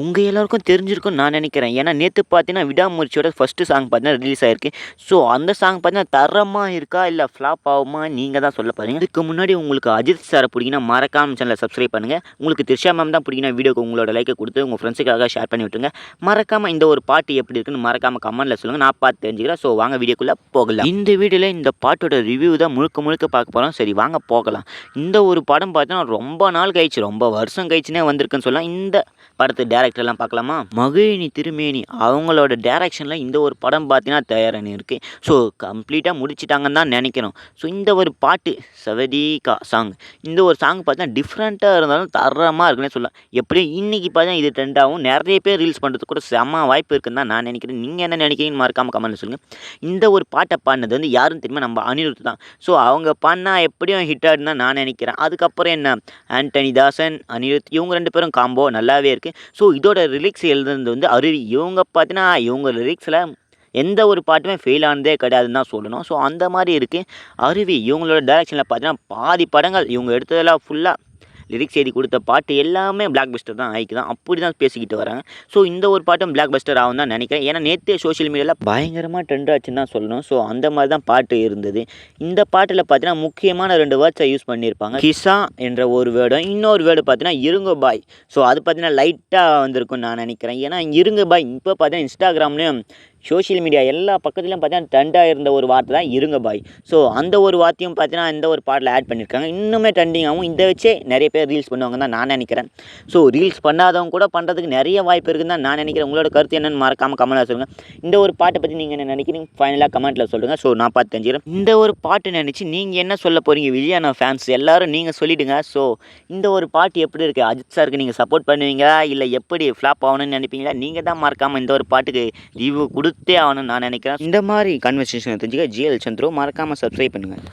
உங்க எல்லாருக்கும் தெரிஞ்சிருக்கும்னு நான் நினைக்கிறேன். ஏன்னா நேத்து பார்த்தீங்கன்னா, விடாமுயற்சியோட ஃபர்ஸ்ட் சாங் பார்த்தீங்கன்னா ரிலீஸ் ஆயிருக்கு. ஸோ அந்த சாங் பார்த்தீங்கன்னா தரமா இருக்கா? இல்ல ஃப்ளாப் ஆகுமா? நீங்க தான் சொல்ல போறீங்க. இதுக்கு முன்னாடி உங்களுக்கு அஜித் சார பிடிக்கும்னா மறக்காம சேனல சப்ஸ்கிரைப் பண்ணுங்க. உங்களுக்கு திரிஷா மேம் தான் பிடிக்கும்னா வீடியோக்கு உங்களோட லைக்க குடுத்து உங்க ஃப்ரெண்ட்ஸுக்காக ஷேர் பண்ணி விட்டுருங்க. மறக்காம இந்த ஒரு பாட்டு எப்படி இருக்குன்னு மறக்காம கமெண்ட்ல சொல்லுங்க. நான் பார்த்து தெரிஞ்சுக்கிறேன். ஸோ வாங்க வீடியோக்குள்ள போகலாம். இந்த வீடியோல இந்த பாட்டோட ரிவ்யூ தான் முழுக்க முழுக்க பார்க்க போறோம். சரி வாங்க போகலாம். இந்த ஒரு படம் பார்த்தீங்கன்னா ரொம்ப நாள் கழிச்சு, ரொம்ப வருஷம் கழிச்சுனே வந்திருக்குன்னு சொல்லலாம். இந்த படத்து டைரக்டர்லாம் பார்க்கலாமா? மகிழினி திருமேனி அவங்களோட டைரக்ஷனில் இந்த ஒரு படம் பார்த்தீங்கன்னா தயாராகி இருக்குது. ஸோ கம்ப்ளீட்டாக முடிச்சிட்டாங்கன்னு தான் நினைக்கிறோம். ஸோ இந்த ஒரு பாட்டு சவதீகா சாங், இந்த ஒரு சாங் பார்த்தீங்கன்னா டிஃப்ரெண்ட்டாக இருந்தாலும் தரமாக இருக்குன்னே சொல்லலாம். எப்படியும் இன்றைக்கி பார்த்தீங்கன்னா இது ட்ரெண்டாகவும் நிறைய பேர் ரீல்ஸ் பண்ணுறதுக்கு கூட செம்ம வாய்ப்பு இருக்குன்னு தான் நான் நினைக்கிறேன். நீங்கள் என்ன நினைக்கிறீங்கன்னு மறக்காமல் கமெண்ட்ல சொல்லுங்கள். இந்த ஒரு பாட்டை பாடினது வந்து யாரும் தெரியுமா? நம்ம அனிருத் தான். ஸோ அவங்க பாடினா எப்படியும் ஹிட் ஆகுன்னு தான் நான் நினைக்கிறேன். அதுக்கப்புறம் என்ன, ஆண்டனி தாசன், அனிருத் இவங்க 2 பேரும் காம்போ நல்லாவே இருக்குது. ஸோ இதோட லிரிக்ஸ் எழுதுனது வந்து அருவி. இவங்க பார்த்தீங்கன்னா இவங்க லிரிக்ஸில் எந்த ஒரு பாட்டுமே ஃபெயில் ஆனதே கிடையாதுன்னு தான் சொல்லணும். ஸோ அந்த மாதிரி இருக்குது. அருவி இவங்களோட டைரக்ஷனில் பார்த்தீங்கன்னா பாதி படங்கள் இவங்க எடுத்ததெல்லாம் ஃபுல்லாக லிரிக்ஸ் எழுதி கொடுத்த பாட்டு எல்லாமே பிளாக் பஸ்டர் தான் ஆகிக்குதான். அப்படி தான் பேசிக்கிட்டு வராங்க. ஸோ இந்த ஒரு பாட்டும் பிளாக் பஸ்டர் ஆகும் தான் நினைக்கிறேன். ஏன்னா நேற்றே சோஷியல் மீடியாவில் பயங்கரமாக ட்ரெண்ட் ஆச்சுன்னு தான் சொல்லணும். ஸோ அந்த மாதிரி தான் பாட்டு இருந்தது. இந்த பாட்டில் பார்த்தீங்கன்னா முக்கியமான 2 வேர்ட்ஸை யூஸ் பண்ணியிருப்பாங்க. கிசா என்ற ஒரு வேர்டும், இன்னொரு வேர்டு பார்த்தீங்கன்னா இருங்க பாய். ஸோ அது பார்த்தீங்கன்னா லைட்டாக வந்திருக்குன்னு நான் நினைக்கிறேன். ஏன்னா இருங்க பாய் இப்போ பார்த்தீங்கன்னா இன்ஸ்டாகிராம்லேயும் சோஷியல் மீடியா எல்லா பக்கத்துலையும் பார்த்தீங்கன்னா ட்ரெண்டாக இருந்த ஒரு வார்த்தை தான் இருங்க பாய். ஸோ அந்த ஒரு வார்த்தையும் பார்த்தீங்கன்னா இந்த ஒரு பாட்டில் ஆட் பண்ணியிருக்காங்க. இன்னுமே ட்ரெண்டிங்காகவும் இதை வச்சே நிறைய பேர் ரீல்ஸ் பண்ணுவாங்க தான் நான் நினைக்கிறேன். ஸோ ரீல்ஸ் பண்ணாதவங்க கூட பண்ணுறதுக்கு நிறைய வாய்ப்பு இருக்குன்னு தான் நான் நினைக்கிறேன். உங்களோட கருத்து என்னென்னு மறக்காமல் கமெண்ட்டில் சொல்லுங்கள். இந்த ஒரு பாட்டை பற்றி நீங்கள் என்ன நினைக்கிறீங்க ஃபைனலாக கமெண்ட்டில் சொல்லுங்கள். ஸோ நான் பார்த்து தெரிஞ்சுக்கிறேன். இந்த ஒரு பாட்டு நினச்சி நீங்கள் என்ன சொல்ல போகிறீங்க? விஜயானா ஃபேன்ஸ் எல்லோரும் நீங்கள் சொல்லிவிடுங்க. ஸோ இந்த ஒரு பாட்டு எப்படி இருக்குது? அஜித் சாருக்கு நீங்கள் சப்போர்ட் பண்ணுவீங்களா? இல்லை எப்படி ஃப்ளாப் ஆகணும்னு நினைப்பீங்களா? நீங்கள் தான் மறக்காமல் இந்த ஒரு பாட்டுக்கு ரிவ்யூ கொடுத்தே ஆகணும்னு நான் நினைக்கிறேன். இந்த மாதிரி கன்வர்சேஷன் தெரிஞ்சுக்க ஜிஎல் சந்துரு மறக்காமல் சப்ஸ்கிரைப் பண்ணுங்கள்.